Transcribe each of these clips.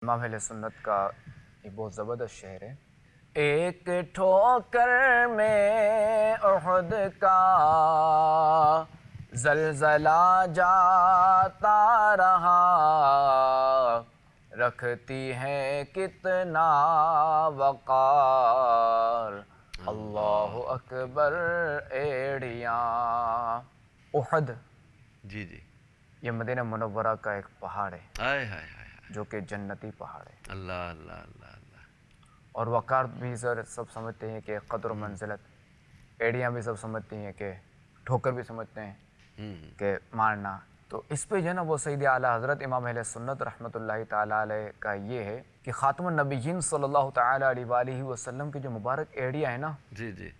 امام اہل سنت کا یہ بہت زبردست شعر ہے۔ ایک ٹھوکر میں احد کا زلزلہ جاتا رہا، رکھتی ہے کتنا وقار، اللہ اکبر ایڑیاں۔ احد جی جی، یہ مدینہ منورہ کا ایک پہاڑ ہے ہائے ہائے ہائے، جو کہ جنتی پہاڑ ہے، اللہ اللہ اللہ اللہ، اور وقار بھی سب سمجھتے ہیں کہ قدر و منزلت، ایڑیاں بھی سب سمجھتی ہیں کہ ٹھوکر بھی سمجھتے ہیں کہ مارنا۔ تو اس پہ جو ہے نا وہ سید اعلیٰ حضرت امام اہل سنت رحمۃ اللہ تعالیٰ علیہ کا یہ ہے کہ خاتم النبیین صلی اللہ تعالیٰ علیہ وآلہ وسلم کی جو مبارک ایڑیاں ہیں نا، جی جی،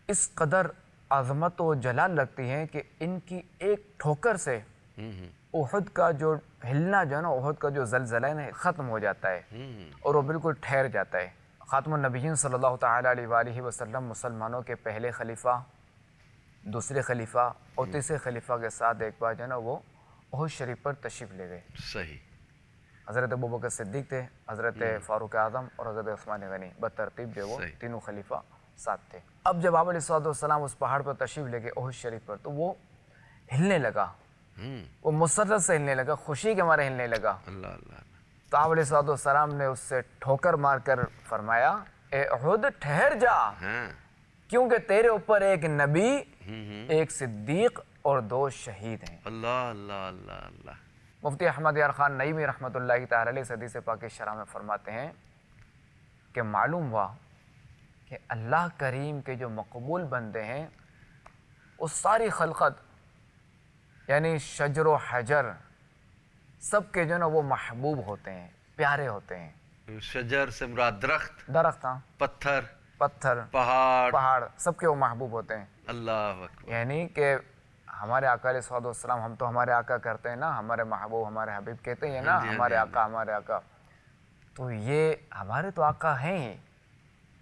اس قدر عظمت و جلال رکھتی ہیں کہ ان کی ایک ٹھوکر سے احد کا جو ہلنا جو ہے نا، احد کا جو زلزلہ ہے نا، ختم ہو جاتا ہے اور وہ بالکل ٹھہر جاتا ہے۔ خاتم النبیین صلی اللہ تعالیٰ علیہ وآلہ وسلم مسلمانوں کے پہلے خلیفہ، دوسرے خلیفہ اور تیسرے خلیفہ کے ساتھ ایک بار جو ہے نا وہ احد شریف پر تشریف لے گئے۔ صحیح، حضرت ابوبکر صدیق تھے، حضرت فاروق اعظم اور حضرت عثمان غنی، بترتیب جو وہ صحیح، تینوں خلیفہ ساتھ تھے۔ اب جب آپ علیہ السلام اس پہاڑ پر تشریف لے گئے احد شریف پر، تو وہ ہلنے لگا، وہ مسرت سے ہلنے لگا، خوشی کے مارے ہلنے لگا۔ اللہ اللہ، تو آپ علیہ السلام نے اس سے ٹھوکر مار کر فرمایا، اے احد ٹھہر جا، ہاں، کیونکہ تیرے اوپر ایک نبی، ایک صدیق اور 2 شہید ہیں۔ اللہ اللہ اللہ اللہ، مفتی احمد یار خان نعیمی رحمۃ اللہ تعالی علیہ حدیث پاک شرح میں فرماتے ہیں کہ معلوم ہوا کہ اللہ کریم کے جو مقبول بندے ہیں، وہ ساری خلقت یعنی شجر و حجر سب کے جو نا وہ محبوب ہوتے ہیں، پیارے ہوتے ہیں۔ شجر سے مراد درخت، درخت، ہاں، پتھر، پتھر، پہاڑ، سب کے وہ محبوب ہوتے ہیں۔ اللہ اکبر، یعنی کہ ہمارے آقا علیہ السلام، ہم تو ہمارے آقا کرتے ہیں نا، ہمارے محبوب ہمارے حبیب کہتے ہیں نا، ہاں جی، ہمارے آقا ہمارے آقا، تو یہ ہمارے تو آقا ہیں ہی۔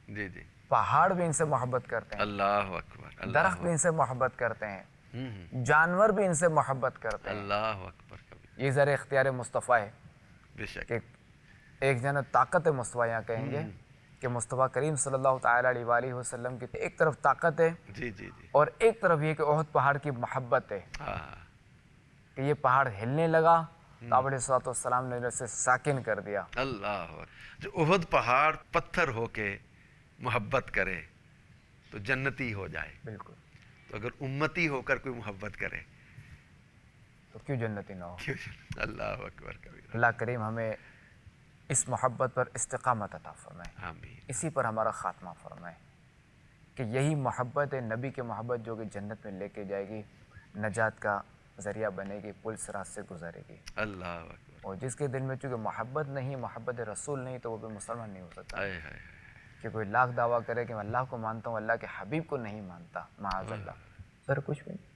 جی جی، پہاڑ بھی ان سے محبت کرتے ہیں، اللہ اکبر، اللہ درخت بھی ان سے محبت کرتے ہیں، ہوں، جانور بھی ان سے محبت کرتے ہیں۔ اللہ اکبر کبھی، یہ ذرا اختیار مصطفیٰ ہے بے شک، کہ ایک جن طاقت مصطفیٰ یہاں کہیں گے کہ مصطفیٰ کریم صلی اللہ تعالیٰ علیہ وآلہ وسلم کی ایک طرف طاقت ہے جی جی جی، اور ایک طرف یہ کہ احد پہاڑ کی محبت ہے ہاں، کہ یہ پہاڑ ہلنے لگا تو آپ علیہ السلام نے اسے ساکن کر دیا۔ اللہ اکبر، جو احد پہاڑ پتھر ہو کے محبت کرے تو جنتی ہو جائے، بالکل، تو اگر امتی ہو کر کوئی محبت کرے تو کیوں جنتی نہ ہو؟ کیوں اللہ اکبر کبھی، اللہ کریم ہمیں اس محبت پر استقامت عطا فرمائے، آمین، اسی پر ہمارا خاتمہ فرمائے کہ یہی محبت ہے نبی کی محبت جو کہ جنت میں لے کے جائے گی، نجات کا ذریعہ بنے گی، پل صراط سے گزارے گی۔ اللہ اکبر، اور جس کے دل میں چونکہ محبت نہیں، محبت رسول نہیں، تو وہ بھی مسلمان نہیں ہو سکتا۔ ہائے ہائے، کہ کوئی لاکھ دعویٰ کرے کہ میں اللہ کو مانتا ہوں، اللہ کے حبیب کو نہیں مانتا، معاذ اللہ۔ سر کچھ بھی نہیں۔